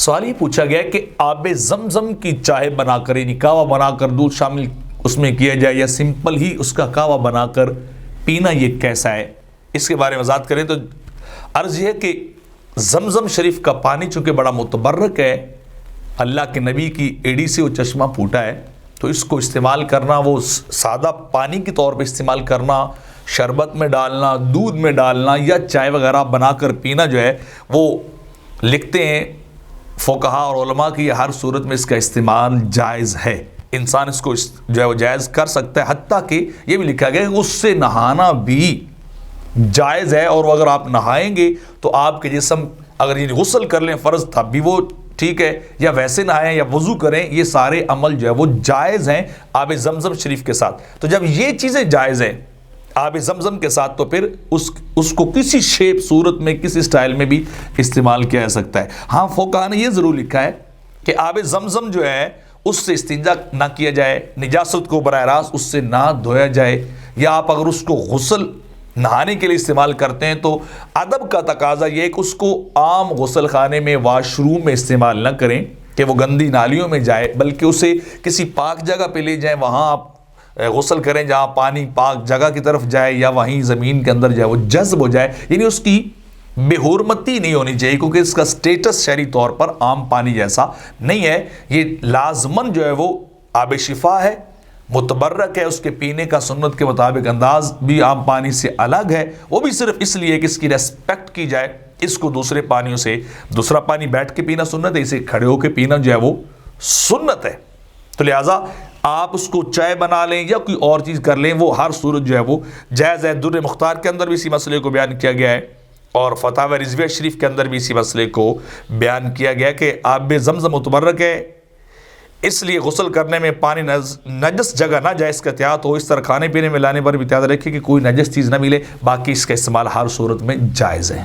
سوال یہ پوچھا گیا کہ آب زمزم کی چائے بنا کر یعنی کہوہ بنا کر دودھ شامل اس میں کیا جائے یا سمپل ہی اس کا کہوہ بنا کر پینا یہ کیسا ہے، اس کے بارے میں وضاحت کریں تو عرض یہ ہے کہ زمزم شریف کا پانی چونکہ بڑا متبرک ہے، اللہ کے نبی کی ایڑی سے وہ چشمہ پھوٹا ہے، تو اس کو استعمال کرنا، وہ سادہ پانی کے طور پہ استعمال کرنا، شربت میں ڈالنا، دودھ میں ڈالنا یا چائے وغیرہ بنا کر پینا جو ہے وہ لکھتے ہیں فقہا اور علماء کی ہر صورت میں اس کا استعمال جائز ہے، انسان اس کو جو ہے وہ جائز کر سکتا ہے، حتیٰ کہ یہ بھی لکھا گیا کہ اس سے نہانا بھی جائز ہے، اور اگر آپ نہائیں گے تو آپ کے جسم اگر یہ غسل کر لیں فرض تھا بھی وہ ٹھیک ہے، یا ویسے نہائیں یا وضو کریں، یہ سارے عمل جو ہے وہ جائز ہیں آب زمزم شریف کے ساتھ۔ تو جب یہ چیزیں جائز ہیں آب زمزم کے ساتھ تو پھر اس کو کسی شیپ صورت میں کسی سٹائل میں بھی استعمال کیا جا سکتا ہے۔ ہاں فقہا نے یہ ضرور لکھا ہے کہ آب زمزم جو ہے اس سے استنجا نہ کیا جائے، نجاست کو براہ راست اس سے نہ دھویا جائے، یا آپ اگر اس کو غسل نہانے کے لیے استعمال کرتے ہیں تو ادب کا تقاضا یہ ہے کہ اس کو عام غسل خانے میں واش روم میں استعمال نہ کریں کہ وہ گندی نالیوں میں جائے، بلکہ اسے کسی پاک جگہ پہ لے جائیں، وہاں آپ غسل کریں جہاں پانی پاک جگہ کی طرف جائے، یا وہیں زمین کے اندر جائے وہ جذب ہو جائے، یعنی اس کی بے حرمتی نہیں ہونی چاہیے، کیونکہ اس کا سٹیٹس شرعی طور پر عام پانی جیسا نہیں ہے، یہ لازماً جو ہے وہ آب شفا ہے، متبرک ہے، اس کے پینے کا سنت کے مطابق انداز بھی عام پانی سے الگ ہے، وہ بھی صرف اس لیے کہ اس کی ریسپیکٹ کی جائے، اس کو دوسرے پانیوں سے دوسرا پانی بیٹھ کے پینا سنت ہے، اسے کھڑے ہو کے پینا جو ہے وہ سنت ہے، تو لہٰذا آپ اس کو چائے بنا لیں یا کوئی اور چیز کر لیں، وہ ہر صورت جو ہے وہ جائز ہے۔ در مختار کے اندر بھی اسی مسئلے کو بیان کیا گیا ہے، اور فتاوی رضویہ شریف کے اندر بھی اسی مسئلے کو بیان کیا گیا کہ آب زمزم متبرک ہے، اس لیے غسل کرنے میں پانی نجس جگہ نہ جائے، اس کا احتیاط ہو، اس طرح کھانے پینے میں لانے پر بھی احتیاط رکھے کہ کوئی نجس چیز نہ ملے، باقی اس کا استعمال ہر صورت میں جائز ہے۔